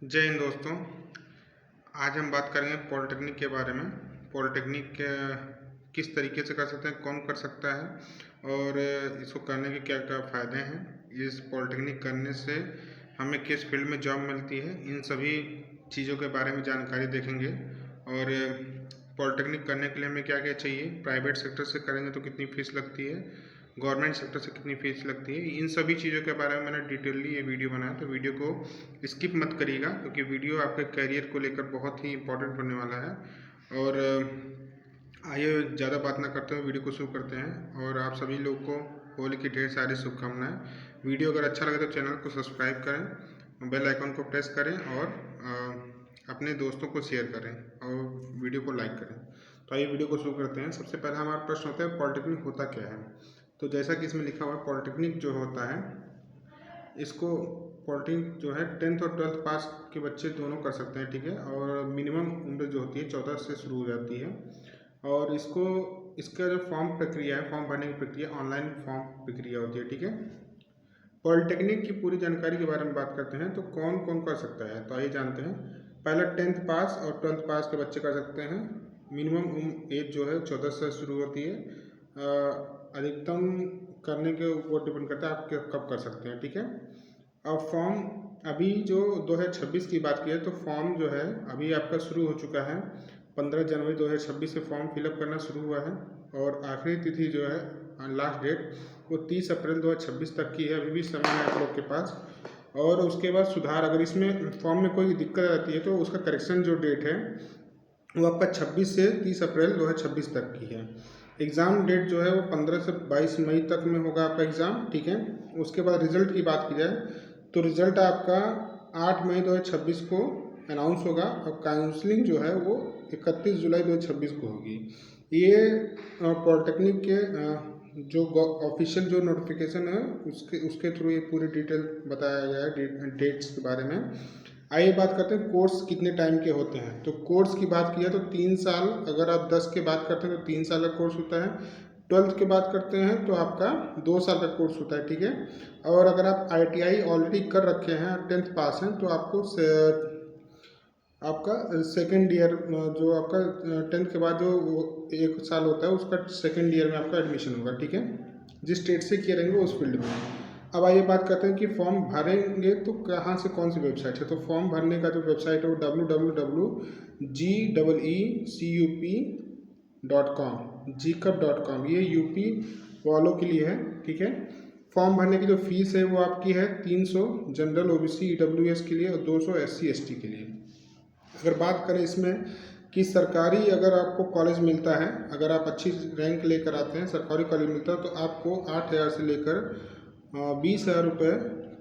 जय हिंद दोस्तों। आज हम बात करेंगे पॉलिटेक्निक के बारे में। पॉलिटेक्निक किस तरीके से कर सकते हैं, कौन कर सकता है और इसको करने के क्या क्या फ़ायदे हैं। इस पॉलिटेक्निक करने से हमें किस फील्ड में जॉब मिलती है, इन सभी चीज़ों के बारे में जानकारी देखेंगे। और पॉलिटेक्निक करने के लिए हमें क्या क्या चाहिए, प्राइवेट सेक्टर से करेंगे तो कितनी फ़ीस लगती है, गवर्नमेंट सेक्टर से कितनी फ़ीस लगती है, इन सभी चीज़ों के बारे में मैंने डिटेलली ये वीडियो बनाया। तो वीडियो को स्किप मत करिएगा क्योंकि वीडियो आपके करियर को लेकर बहुत ही इंपॉर्टेंट होने वाला है। और आइए ज़्यादा बात ना करते हुए वीडियो को शुरू करते हैं। और आप सभी लोग को होली की ढेर सारी शुभकामनाएं। वीडियो अगर अच्छा लगे तो चैनल को सब्सक्राइब करें, बेल आइकन को प्रेस करें और अपने दोस्तों को शेयर करें और वीडियो को लाइक करें। तो आइए वीडियो को शुरू करते हैं। सबसे पहला हमारा प्रश्न होता है पॉलिटेक्निक होता क्या है। तो जैसा कि इसमें लिखा हुआ है, पॉलिटेक्निक जो होता है, इसको पॉलिटेक्निक जो है 10th और 12th पास के बच्चे दोनों कर सकते हैं, ठीक है। और मिनिमम उम्र जो होती है 14 से शुरू हो जाती है। और इसका जो फॉर्म प्रक्रिया है, फॉर्म भरने की प्रक्रिया ऑनलाइन फॉर्म प्रक्रिया होती है, ठीक है। पॉलिटेक्निक की पूरी जानकारी के बारे में बात करते हैं। तो कौन कौन कर सकता है, तो आइए जानते हैं। पहला 10th पास और 12th पास के बच्चे कर सकते हैं। मिनिमम एज जो है 14 से शुरू होती है। अधिकतम करने के ऊपर डिपेंड करता है आप कब कर सकते हैं, ठीक है। अब फॉर्म अभी जो 2026 की बात की है, तो फॉर्म जो है अभी आपका शुरू हो चुका है। 15 जनवरी 2026 से फॉर्म फिलअप करना शुरू हुआ है और आखिरी तिथि जो है, लास्ट डेट, वो 30 अप्रैल 2026 तक की है। अभी भी समय है आप लोग के पास। और उसके बाद सुधार, अगर इसमें फॉर्म में कोई दिक्कत आती है तो उसका करेक्शन जो डेट है वो आपका 26 से 30 अप्रैल 2026 तक की है। एग्ज़ाम डेट जो है वो 15 से 22 मई तक में होगा आपका एग्ज़ाम, ठीक है। उसके बाद रिज़ल्ट की बात की जाए तो रिज़ल्ट आपका 8 मई 2026 को अनाउंस होगा और काउंसलिंग जो है वो 31 जुलाई 2026 को होगी। ये पॉलिटेक्निक के जो ऑफिशियल जो नोटिफिकेशन है उसके थ्रू ये पूरी डिटेल बताया गया है डेट्स के बारे में। आइए बात करते हैं कोर्स कितने टाइम के होते हैं। तो कोर्स की बात किया तो 3 साल, अगर आप 10 के बात करते हैं तो 3 साल का कोर्स होता है। 12th की बात करते हैं तो आपका 2 साल का कोर्स होता है, ठीक है। और अगर आप ITI ऑलरेडी कर रखे हैं, 10th पास हैं, तो आपका सेकेंड ईयर जो आपका 10th के बाद जो 1 साल होता है उसका सेकेंड ईयर में आपका एडमिशन होगा, ठीक है। जिस स्टेट से किए रहेंगे उस फील्ड में। अब आइए बात करते हैं कि फॉर्म भरेंगे तो कहाँ से, कौन सी वेबसाइट है। तो फॉर्म भरने का जो वेबसाइट है वो www.gcup.com, ये यूपी वालों के लिए है, ठीक है। फॉर्म भरने की जो फीस है वो आपकी है 300 जनरल, OBC, EWS के लिए और 200 SC ST के लिए। अगर बात करें इसमें कि सरकारी अगर आपको कॉलेज मिलता है, अगर आप अच्छी रैंक लेकर आते हैं, सरकारी कॉलेज मिलता है, तो आपको 8,000 से लेकर 20,000 रुपये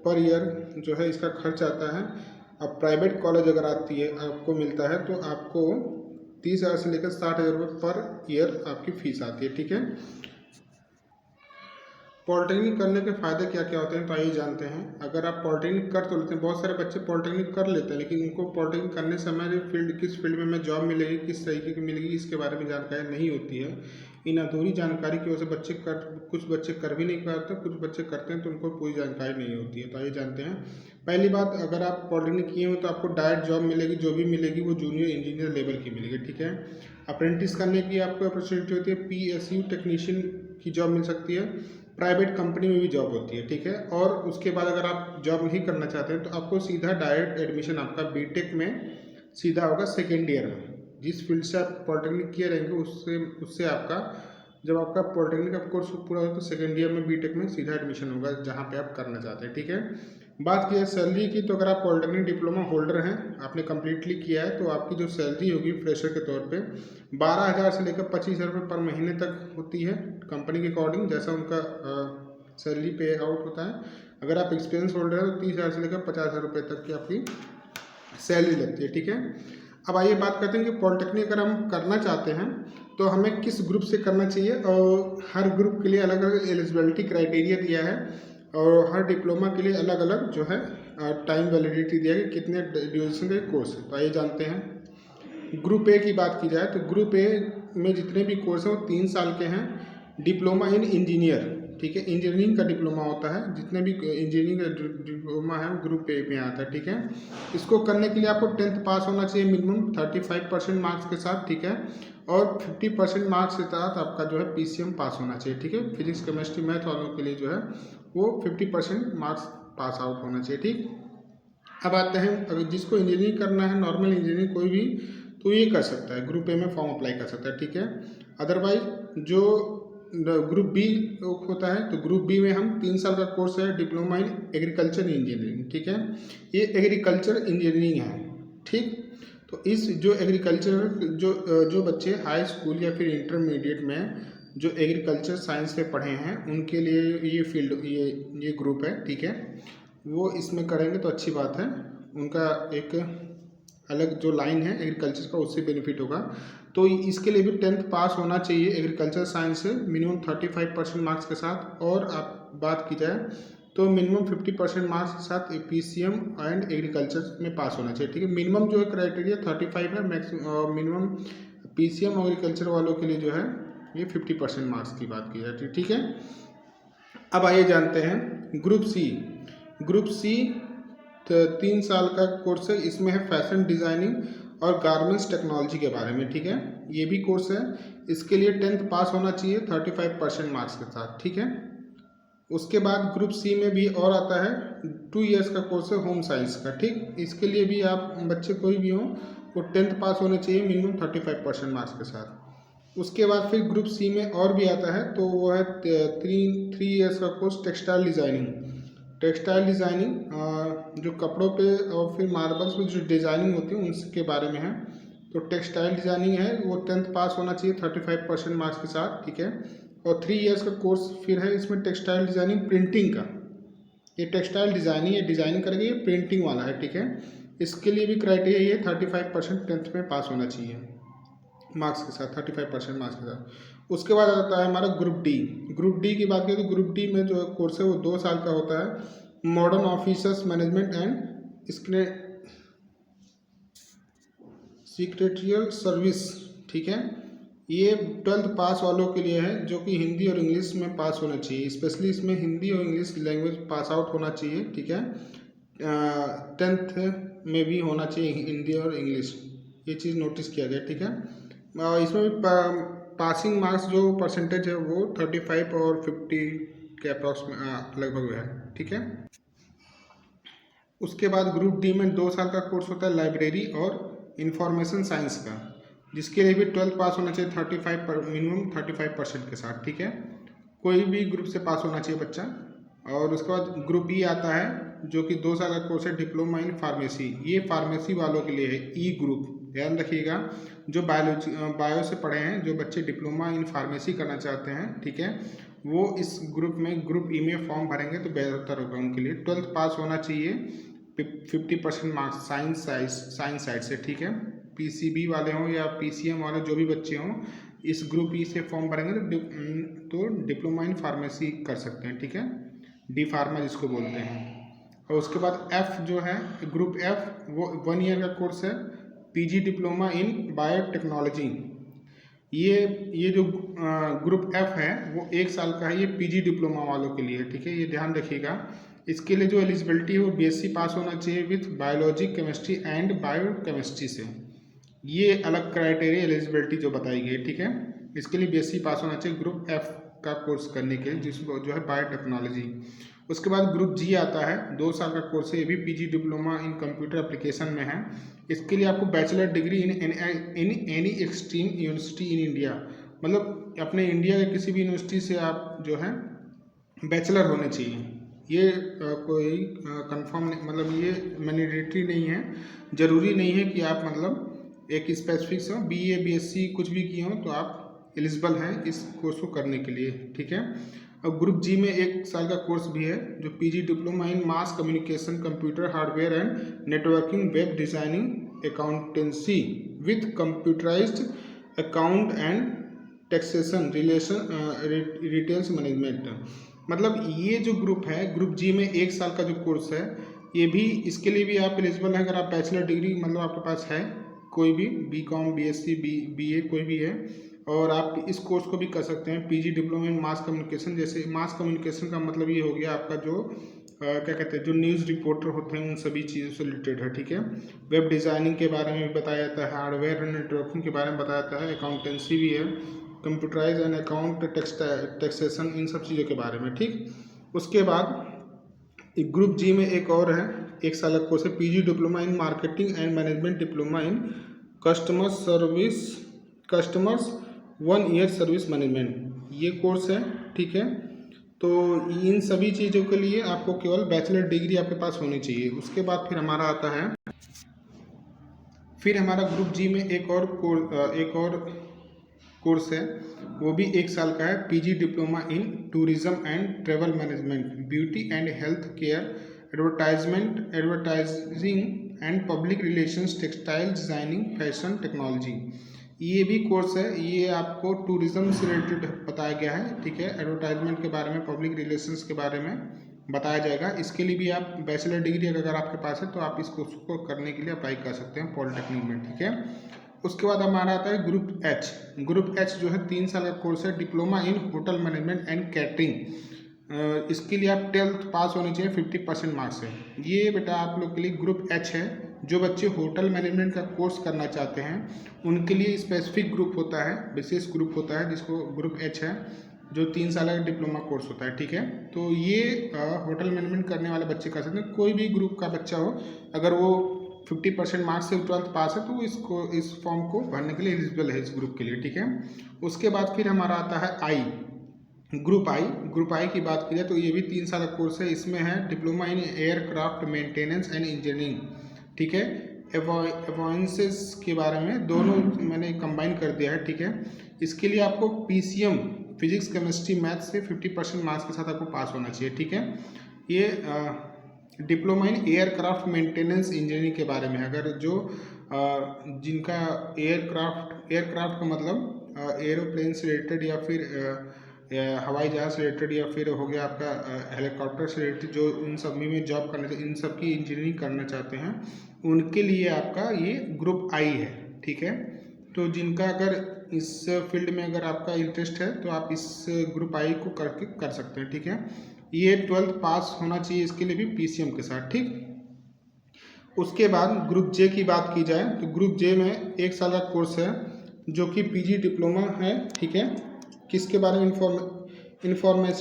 पर ईयर जो है इसका खर्च आता है। अब प्राइवेट कॉलेज अगर आती है आपको मिलता है तो आपको 30,000 से लेकर 60,000 रुपये पर ईयर आपकी फ़ीस आती है, ठीक है। पॉलिटेक्निक करने के फ़ायदे क्या क्या होते हैं, तो आइए जानते हैं। अगर आप पॉलिटेक्निक कर तो लेते हैं, बहुत सारे बच्चे पॉलिटेक्निक कर लेते हैं, लेकिन उनको पॉलिटेक्निक करने समय किस फील्ड में हमें जॉब मिलेगी, किस तरीके की मिलेगी, इसके बारे में जानकारी नहीं होती है। इन अधूरी जानकारी की वजह से कुछ बच्चे कर भी नहीं पाते, कुछ बच्चे करते हैं तो उनको पूरी जानकारी नहीं होती है। तो आइए जानते हैं। पहली बात, अगर आप पॉलिटेक्निक किए हो तो आपको डायरेक्ट जॉब मिलेगी, जो भी मिलेगी वो जूनियर इंजीनियर लेवल की मिलेगी, ठीक है। अप्रेंटिस करने की आपको अपॉर्चुनिटी होती है, PSU टेक्नीशियन की जॉब मिल सकती है। प्राइवेट कंपनी में भी जॉब होती है, ठीक है। और उसके बाद अगर आप जॉब नहीं करना चाहते हैं तो आपको सीधा डायरेक्ट एडमिशन आपका बीटेक में सीधा होगा सेकेंड ईयर में। जिस फील्ड से आप पॉलिटेक्निक किए रहेंगे उससे आपका जब आपका पॉलिटेक्निक का कोर्स पूरा होगा तो सेकेंड ईयर में बीटेक में सीधा एडमिशन होगा जहाँ पे आप करना चाहते हैं, ठीक है। बात की है सैलरी की, तो अगर आप पॉलिटेक्निक डिप्लोमा होल्डर हैं, आपने कम्प्लीटली किया है, तो आपकी जो सैलरी होगी फ्रेशर के तौर पे 12,000 से लेकर 25,000 रुपये पर महीने तक होती है। कंपनी के अकॉर्डिंग जैसा उनका सैलरी पे आउट होता है। अगर आप एक्सपीरियंस होल्डर हैं तो 30,000 से लेकर 50,000 रुपये तक की आपकी सैलरी लगती है, ठीक है। अब आइए बात करते हैं कि पॉलिटेक्निक अगर हम करना चाहते हैं तो हमें किस ग्रुप से करना चाहिए। और हर ग्रुप के लिए अलग अलग एलिजिबिलिटी क्राइटेरिया दिया है और हर डिप्लोमा के लिए अलग अलग जो है टाइम वैलिडिटी दिया है कि कितने ड्यूरेशन का कोर्स है। तो आइए जानते हैं। ग्रुप ए की बात की जाए तो ग्रुप ए में जितने भी कोर्स हैं वो 3 साल के हैं। डिप्लोमा इन इंजीनियर, ठीक है। इंजीनियरिंग का डिप्लोमा होता है, जितने भी इंजीनियरिंग का डिप्लोमा है वो ग्रुप ए में आता है, ठीक है। इसको करने के लिए आपको 10th पास होना चाहिए मिनिमम 35% मार्क्स के साथ, ठीक है। और 50% मार्क्स के साथ आपका जो है PCM पास होना चाहिए, ठीक है। फिजिक्स केमिस्ट्री मैथ वालों के लिए जो है वो 50% मार्क्स पास आउट होना चाहिए, ठीक। अब आते हैं, अगर जिसको इंजीनियरिंग करना है, नॉर्मल इंजीनियरिंग कोई भी, तो ये कर सकता है, ग्रुप ए में फॉर्म अप्लाई कर सकता है, ठीक है। अदरवाइज जो ग्रुप बी होता है, तो ग्रुप बी में हम 3 साल का कोर्स है, डिप्लोमा इन एग्रीकल्चर इंजीनियरिंग, ठीक है। ये एग्रीकल्चर इंजीनियरिंग है, ठीक। तो इस जो एग्रीकल्चर जो बच्चे हाई स्कूल या फिर इंटरमीडिएट में जो एग्रीकल्चर साइंस पे पढ़े हैं, उनके लिए ये फील्ड, ये ग्रुप है, ठीक है। वो इसमें करेंगे तो अच्छी बात है, उनका एक अलग जो लाइन है एग्रीकल्चर का, उससे बेनिफिट होगा। तो इसके लिए भी 10th पास होना चाहिए एग्रीकल्चर साइंस से मिनिमम 35% मार्क्स के साथ। और आप बात की जाए तो मिनिमम 50% मार्क्स के साथ PCM एंड एग्रीकल्चर में पास होना चाहिए, ठीक है। मिनिमम जो है क्राइटेरिया 35 है, मैक्सिमम मिनिमम PCM और एग्रीकल्चर वालों के लिए जो है ये 50% मार्क्स की बात की जाती है, ठीक है। अब आइए जानते हैं ग्रुप सी। ग्रुप सी 3 साल का कोर्स है, इसमें है फैशन डिज़ाइनिंग और गारमेंट्स टेक्नोलॉजी के बारे में, ठीक है। ये भी कोर्स है, इसके लिए 10th पास होना चाहिए 35% मार्क्स के साथ, ठीक है। उसके बाद ग्रुप सी में भी और आता है 2 इयर्स का कोर्स है होम साइंस का, ठीक। इसके लिए भी आप बच्चे कोई भी हों, वो 10th पास होने चाहिए मिनिमम 35% मार्क्स के साथ। उसके बाद फिर ग्रुप सी में और भी आता है, तो वो है 3 इयर्स का course textile designing. Textile designing जो कपड़ों पे और फिर मार्बल्स पे जो डिज़ाइनिंग होती है उनके बारे में है। तो टेक्सटाइल डिज़ाइनिंग है, वो 10th पास होना चाहिए 35% मार्क्स के साथ, ठीक है। और 3 इयर्स का कोर्स फिर है इसमें टेक्सटाइल डिज़ाइनिंग प्रिंटिंग का। ये टेक्सटाइल डिज़ाइनिंग, ये डिज़ाइनिंग करेंगे, ये प्रिंटिंग वाला है, ठीक है। इसके लिए भी क्राइटेरिया ये 35% 10th में पास होना चाहिए मार्क्स के साथ, 35% मार्क्स के साथ। उसके बाद आता है हमारा ग्रुप डी। ग्रुप डी की बात करें तो ग्रुप डी में जो कोर्स है वो 2 साल का होता है, modern officers management and secretarial service, ठीक है। ये 12th पास वालों के लिए है, जो कि हिंदी और इंग्लिश में पास होना चाहिए, स्पेशली इसमें हिंदी और इंग्लिश लैंग्वेज पास आउट होना चाहिए, ठीक है। 10th में भी होना चाहिए हिंदी और इंग्लिश, ये चीज़ नोटिस किया गया, ठीक है। इसमें भी पासिंग मार्क्स जो परसेंटेज है वो 35 और 50 के अप्रॉक्स में लगभग है, ठीक है। उसके बाद ग्रुप डी में 2 साल का कोर्स होता है लाइब्रेरी और इंफॉर्मेशन साइंस का, जिसके लिए भी 12th पास होना चाहिए मिनिमम 35% के साथ, ठीक है। कोई भी ग्रुप से पास होना चाहिए बच्चा। और उसके बाद ग्रुप ई आता है, जो कि 2 साल का कोर्स है डिप्लोमा इन फार्मेसी। ये फार्मेसी वालों के लिए है, ई ग्रुप, ध्यान रखिएगा। जो बायो से पढ़े हैं, जो बच्चे डिप्लोमा इन फार्मेसी करना चाहते हैं, ठीक है, वो इस ग्रुप में ग्रुप ई में फॉर्म भरेंगे तो बेहतर होगा उनके लिए। 12th पास होना चाहिए 50% मार्क्स साइंस साइड से, ठीक है। PCB वाले हों या PCM वाले जो भी बच्चे हों, इस ग्रुप ई से फॉर्म भरेंगे तो डिप्लोमा इन फार्मेसी कर सकते हैं, ठीक है, डी फार्मा जिसको बोलते हैं। और उसके बाद F जो है ग्रुप F, वो 1 ईयर का कोर्स है, PG डिप्लोमा इन बायोटेक्नोलॉजी। ये जो ग्रुप F है वो 1 साल का है, ये PG डिप्लोमा वालों के लिए, ठीक है, ये ध्यान रखिएगा। इसके लिए जो एलिजिबिलिटी है वो BSc पास होना चाहिए with biology, chemistry and biochemistry से। ये अलग क्राइटेरिया एलिजिबिलिटी जो बताई गई, ठीक है। इसके लिए BSc पास होना चाहिए ग्रुप F का कोर्स करने के लिए, जिसको जो है बायोटेक्नोलॉजी। उसके बाद ग्रुप G आता है, 2 साल का कोर्स है, ये भी PG diploma in computer application में है। इसके लिए आपको bachelor degree in any extreme university in India, मतलब अपने इंडिया के किसी भी यूनिवर्सिटी से आप जो है बैचलर होने चाहिए। ये कोई कंफर्म नहीं, मतलब ये मैंडेटरी नहीं है, ज़रूरी नहीं है कि आप मतलब एक स्पेसिफिक हो, BA BSc कुछ भी किए हो तो आप एलिजिबल हैं इस कोर्स को करने के लिए, ठीक है। और ग्रुप जी में 1 साल का कोर्स भी है, जो PG diploma in mass communication, computer hardware and networking, web designing, accountancy with computerised account and taxation retails management. मतलब ये जो ग्रुप है, ग्रुप जी में 1 साल का जो कोर्स है, ये भी, इसके लिए भी आप एलिजिबल हैं अगर आप बैचलर डिग्री मतलब आपके पास है कोई भी, BCom BSc BA कोई भी है, और आप इस कोर्स को भी कर सकते हैं PG diploma in mass communication. जैसे मास कम्युनिकेशन का मतलब ये हो गया आपका जो क्या कहते हैं, जो न्यूज़ रिपोर्टर होते हैं उन सभी चीज़ों से रिलेटेड है, ठीक है। वेब डिज़ाइनिंग के बारे में भी बताया जाता है, हार्डवेयर एंड नेटवर्किंग के बारे में बताया जाता है, अकाउंटेंसी भी है, कंप्यूटराइज एंड अकाउंट टैक्सेशन, इन सब चीज़ों के बारे में, ठीक। उसके बाद ग्रुप जी में एक और है, 1 साल का कोर्स है, PG diploma in marketing and management diploma in customers 1 year service management, ये कोर्स है, ठीक है। तो इन सभी चीज़ों के लिए आपको केवल बैचलर डिग्री आपके पास होनी चाहिए। उसके बाद फिर हमारा आता है, फिर हमारा ग्रुप जी में एक और कोर्स है, वो भी 1 साल का है, PG diploma in tourism and travel management, beauty and health care, advertising and public relations, textile designing, fashion technology, ये भी कोर्स है। ये आपको टूरिज्म से रिलेटेड बताया गया है, ठीक है। एडवर्टाइजमेंट के बारे में, पब्लिक रिलेशंस के बारे में बताया जाएगा। इसके लिए भी आप बैचलर डिग्री अगर आपके पास है तो आप इस कोर्स को करने के लिए अप्लाई कर सकते हैं पॉलिटेक्निक में, ठीक है। उसके बाद हमारा आता है ग्रुप एच। ग्रुप एच जो है 3 साल का कोर्स है, diploma in hotel management and catering. इसके लिए आप 12th पास होनी चाहिए 50% मार्क्स है। ये बेटा आप लोग के लिए ग्रुप एच है। जो बच्चे होटल मैनेजमेंट का कोर्स करना चाहते हैं उनके लिए स्पेसिफिक ग्रुप होता है, विशेष ग्रुप होता है जिसको ग्रुप एच है, जो 3 साल का डिप्लोमा कोर्स होता है, ठीक है। तो ये होटल मैनेजमेंट करने वाले बच्चे कर सकते हैं, कोई भी ग्रुप का बच्चा हो, अगर वो 50% मार्क्स से 12th पास है तो इस फॉर्म को भरने के लिए एलिजिबल है इस ग्रुप के लिए, ठीक है। उसके बाद फिर हमारा आता है आई, ग्रुप आई की बात की जाए तो ये भी 3 साल का कोर्स है। इसमें है diploma in aircraft maintenance and engineering, ठीक है। एवॉइंसेस के बारे में दोनों मैंने कंबाइन कर दिया है, ठीक है। इसके लिए आपको पीसीएम फिजिक्स केमिस्ट्री मैथ से 50% मार्क्स के साथ आपको पास होना चाहिए, ठीक है। ये diploma in aircraft maintenance engineering के बारे में, अगर जो जिनका एयरक्राफ्ट का मतलब एरोप्लेन से रिलेटेड या फिर हवाई जहाज से रिलेटेड या फिर हो गया आपका हेलीकॉप्टर से रिलेटेड, जो इन सब में जॉब करने इन सब की इंजीनियरिंग करना चाहते हैं उनके लिए आपका ये ग्रुप आई है, ठीक है। तो जिनका अगर इस फील्ड में अगर आपका इंटरेस्ट है तो आप इस ग्रुप आई को करके कर सकते हैं, ठीक है। ये 12th पास होना चाहिए इसके लिए भी पीसीएम के साथ, ठीक। उसके बाद ग्रुप जे की बात की जाए तो ग्रुप जे में 1 साल का कोर्स है जो कि पीजी डिप्लोमा है, ठीक है। किसके बारे में इंफॉर्मेशन,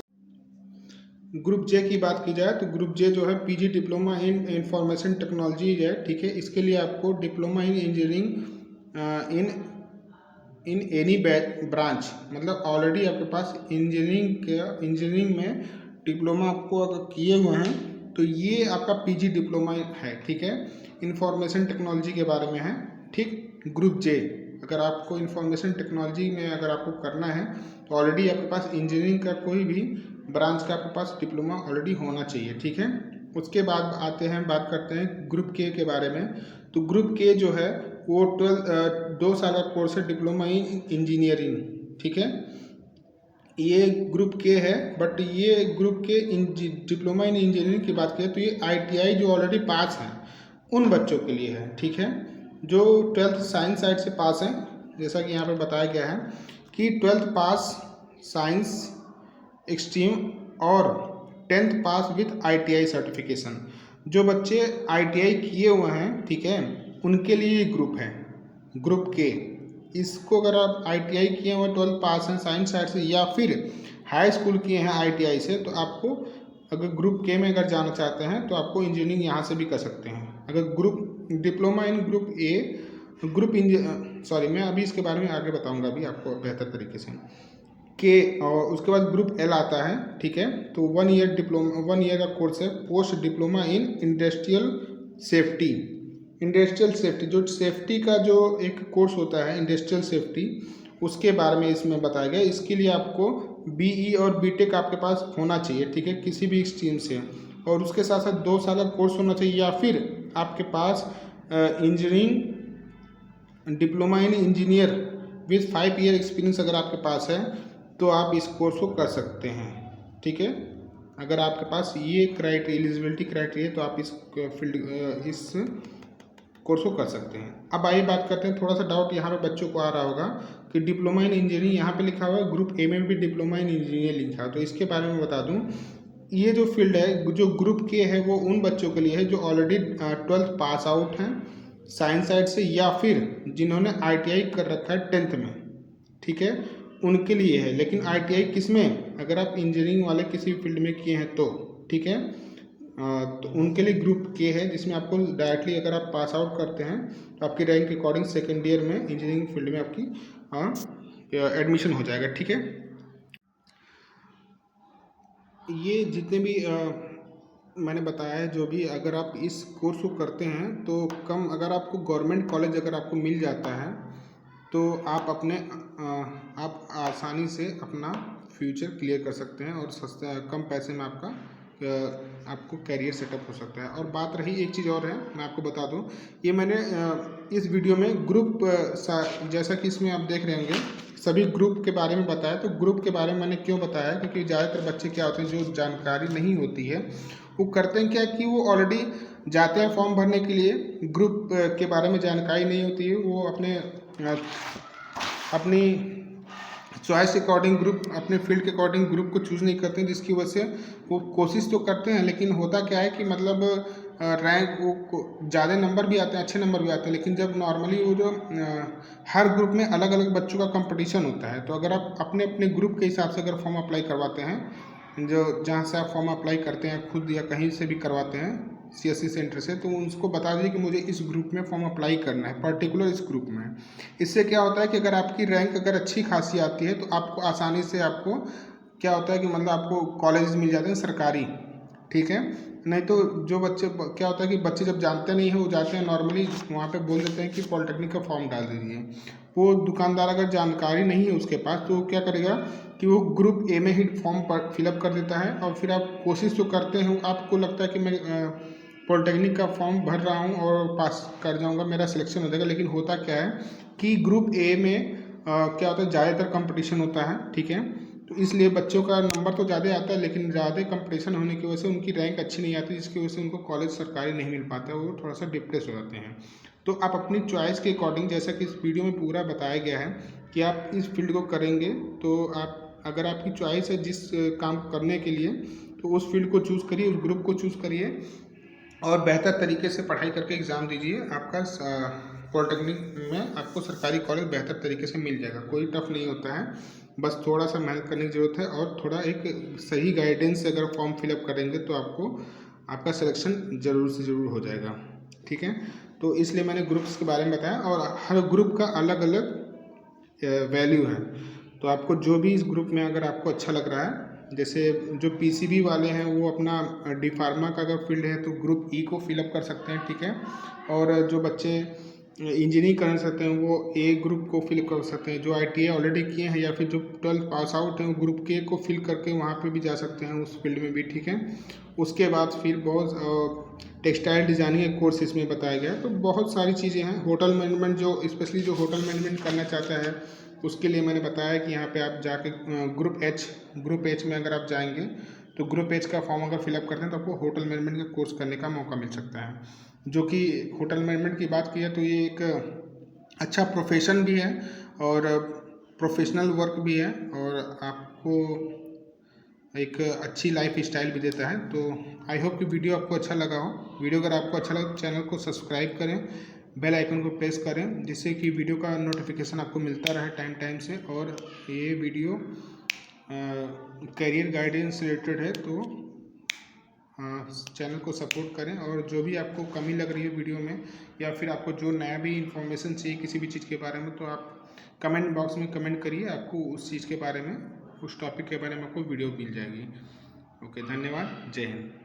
ग्रुप जे की बात की जाए तो ग्रुप जे जो है PG diploma in information technology है, ठीक है। इसके लिए आपको diploma in engineering in any branch, मतलब ऑलरेडी आपके पास इंजीनियरिंग में डिप्लोमा आपको अगर किए हुए हैं तो ये आपका पीजी डिप्लोमा है, ठीक है। इंफॉर्मेशन टेक्नोलॉजी के बारे में है, ठीक। ग्रुप जे, अगर आपको इंफॉर्मेशन टेक्नोलॉजी में अगर आपको करना है तो ऑलरेडी आपके पास इंजीनियरिंग का कोई भी ब्रांच का आपके पास डिप्लोमा ऑलरेडी होना चाहिए, ठीक है। उसके बाद बात करते हैं ग्रुप के बारे में। तो ग्रुप के जो है वो 2 साल का कोर्स है, डिप्लोमा इन इंजीनियरिंग, ठीक है। ये ग्रुप के है, बट ये ग्रुप के डिप्लोमा इन इंजीनियरिंग की बात करें तो ये आईटीआई जो ऑलरेडी पास हैं उन बच्चों के लिए है, ठीक है। जो 12th साइंस साइड से पास हैं, जैसा कि यहाँ पे बताया गया है कि 12th पास साइंस एक्सट्रीम और 10th pass with ITI certification, जो बच्चे आईटीआई किए हुए हैं, ठीक है, उनके लिए ये ग्रुप है, ग्रुप के। इसको अगर आप आईटीआई किए हुए 12th पास हैं साइंस साइड से या फिर हाई स्कूल किए हैं आईटीआई से, तो आपको अगर ग्रुप के में अगर जाना चाहते हैं तो आपको इंजीनियरिंग यहाँ से भी कर सकते हैं। अगर group diploma in group A मैं अभी इसके बारे में आगे बताऊंगा अभी आपको बेहतर तरीके से के। और उसके बाद ग्रुप एल आता है, ठीक है। तो 1 ईयर का कोर्स है, post diploma in industrial safety, जो सेफ्टी का जो एक कोर्स होता है इंडस्ट्रियल सेफ्टी, उसके बारे में इसमें बताया गया। इसके लिए आपको बीई और बीटेक आपके पास होना चाहिए, ठीक है, किसी भी स्ट्रीम से। और उसके साथ साथ 2 साल का कोर्स होना चाहिए, या फिर आपके पास engineering diploma in engineer with 5 year experience अगर आपके पास है तो आप इस कोर्स को कर सकते हैं, ठीक है। अगर आपके पास ये एलिजिबिलिटी क्राइटेरिया तो आप इस फील्ड कोर्स को कर सकते हैं। अब आइए बात करते हैं, थोड़ा सा डाउट यहाँ पे बच्चों को आ रहा होगा कि डिप्लोमा इन इंजीनियरिंग यहाँ पे लिखा हुआ है, ग्रुप ए में भी डिप्लोमा इन इंजीनियरिंग लिखा है। तो इसके बारे में बता दूँ, ये जो फील्ड है, जो ग्रुप के है, वो उन बच्चों के लिए है जो ऑलरेडी 12th पास आउट हैं साइंस साइड से, या फिर जिन्होंने ITI कर रखा है 10th में, ठीक है, उनके लिए है। लेकिन ITI किस में, अगर आप इंजीनियरिंग वाले किसी फील्ड में किए हैं तो, ठीक है, तो उनके लिए ग्रुप के है, जिसमें आपको डायरेक्टली अगर आप पास आउट करते हैं तो आपकी रैंक के अकॉर्डिंग सेकेंड ईयर में इंजीनियरिंग फील्ड में आपकी एडमिशन हो जाएगा, ठीक है। ये जितने भी मैंने बताया है, जो भी अगर आप इस कोर्स को करते हैं तो कम, अगर आपको गवर्नमेंट कॉलेज अगर आपको मिल जाता है तो आप आप आसानी से अपना फ्यूचर क्लियर कर सकते हैं और सस्ता कम पैसे में आपको कैरियर सेटअप हो सकता है। और बात रही, एक चीज़ और है, मैं आपको बता दूं, ये मैंने इस वीडियो में ग्रुप जैसा कि इसमें आप देख रहे होंगे सभी ग्रुप के बारे में बताया। तो ग्रुप के बारे में मैंने क्यों बताया, क्योंकि ज़्यादातर बच्चे क्या होते हैं, जो जानकारी नहीं होती है वो करते हैं क्या कि वो ऑलरेडी जाते हैं फॉर्म भरने के लिए, ग्रुप के बारे में जानकारी नहीं होती है, वो अपनी चॉइस के अकॉर्डिंग ग्रुप, अपने फील्ड के अकॉर्डिंग ग्रुप को चूज़ नहीं करते हैं, जिसकी वजह से वो कोशिश तो करते हैं, लेकिन होता क्या है कि मतलब रैंक वो ज़्यादा नंबर भी आते हैं, अच्छे नंबर भी आते हैं, लेकिन जब नॉर्मली वो जो हर ग्रुप में अलग अलग बच्चों का कंपटीशन होता है, तो अगर आप अपने अपने ग्रुप के हिसाब से अगर फॉर्म अप्लाई करवाते हैं, जो जहाँ से आप फॉर्म अप्लाई करते हैं खुद या कहीं से भी करवाते हैं CSC सेंटर से, तो उसको बता दीजिए कि मुझे इस ग्रुप में फॉर्म अप्लाई करना है, पर्टिकुलर इस ग्रुप में। इससे क्या होता है कि अगर आपकी रैंक अगर अच्छी खासी आती है तो आपको आसानी से आपको क्या होता है कि मतलब आपको कॉलेज मिल जाते हैं सरकारी, ठीक है। नहीं तो जो बच्चे क्या होता है कि बच्चे जब जानते नहीं हैं, वो जाते हैं नॉर्मली वहाँ पे बोल देते हैं कि पॉलिटेक्निक का फॉर्म डाल दीजिए। वो दुकानदार अगर जानकारी नहीं है उसके पास, तो वो क्या करेगा कि वो ग्रुप ए में ही फॉर्म फिलअप कर देता है, और फिर आप कोशिश तो करते हैं, आपको लगता है कि मैं पॉलिटेक्निक का फॉर्म भर रहा हूँ और पास कर जाऊँगा, मेरा सिलेक्शन हो जाएगा। लेकिन होता क्या है कि ग्रुप ए में क्या होता है, ज़्यादातर कंपटीशन होता है, ठीक है। तो इसलिए बच्चों का नंबर तो ज़्यादा आता है, लेकिन ज़्यादा कंपटीशन होने की वजह से उनकी रैंक अच्छी नहीं आती, जिसकी वजह से उनको कॉलेज सरकारी नहीं मिल पाता है, वो थोड़ा सा डिप्रेस हो जाते हैं। तो आप अपनी चॉइस के अकॉर्डिंग, जैसा कि इस वीडियो में पूरा बताया गया है कि आप इस फील्ड को करेंगे, तो आप अगर आपकी चॉइस है जिस काम करने के लिए, तो उस फील्ड को चूज़ करिए, उस ग्रुप को चूज़ करिए और बेहतर तरीके से पढ़ाई करके एग्ज़ाम दीजिए। आपका पॉलिटेक्निक में आपको सरकारी कॉलेज बेहतर तरीके से मिल जाएगा, कोई टफ नहीं होता है, बस थोड़ा सा मेहनत करने की ज़रूरत है और थोड़ा एक सही गाइडेंस से अगर फॉर्म फिलअप करेंगे तो आपका सिलेक्शन ज़रूर से ज़रूर हो जाएगा, ठीक है। तो इसलिए मैंने ग्रुप्स के बारे में बताया, और हर ग्रुप का अलग अलग वैल्यू है। तो आपको जो भी इस ग्रुप में अगर आपको अच्छा लग रहा है, जैसे जो PCB वाले हैं वो अपना डी फार्मा का अगर फील्ड है तो ग्रुप E को फिलअप कर सकते हैं, ठीक है। और जो बच्चे इंजीनियरिंग करना चाहते हैं वो A ग्रुप को फिल कर सकते हैं, जो ITI ऑलरेडी किए हैं, या फिर जो 12th पास आउट हैं वो ग्रुप K को फिल करके वहाँ पे भी जा सकते हैं, उस फील्ड में भी, ठीक है। उसके बाद फिर बहुत टेक्सटाइल डिज़ाइनिंग एक कोर्स इसमें बताया गया है। तो बहुत सारी चीज़ें हैं। होटल मैनेजमेंट, जो स्पेशली जो होटल मैनेजमेंट करना चाहता है उसके लिए मैंने बताया कि यहाँ पे आप जाके ग्रुप H में अगर आप जाएंगे तो ग्रुप H का फॉर्म अगर फिलअप करते हैं तो आपको होटल मैनेजमेंट का कोर्स करने का मौका मिल सकता है। जो कि होटल मैनेजमेंट की बात की है तो ये एक अच्छा प्रोफेशन भी है और प्रोफेशनल वर्क भी है, और आपको एक अच्छी लाइफ स्टाइल भी देता है। तो आई होप कि वीडियो आपको अच्छा लगा हो। वीडियो अगर आपको अच्छा लगा तो चैनल को सब्सक्राइब करें, बेल आइकन को प्रेस करें, जिससे कि वीडियो का नोटिफिकेशन आपको मिलता रहे टाइम से। और ये वीडियो करियर गाइडेंस रिलेटेड है, तो चैनल को सपोर्ट करें। और जो भी आपको कमी लग रही है वीडियो में, या फिर आपको जो नया भी इंफॉर्मेशन चाहिए किसी भी चीज़ के बारे में, तो आप कमेंट बॉक्स में कमेंट करिए, आपको उस चीज़ के बारे में, उस टॉपिक के बारे में आपको वीडियो मिल जाएगी। ओके, धन्यवाद, जय हिंद।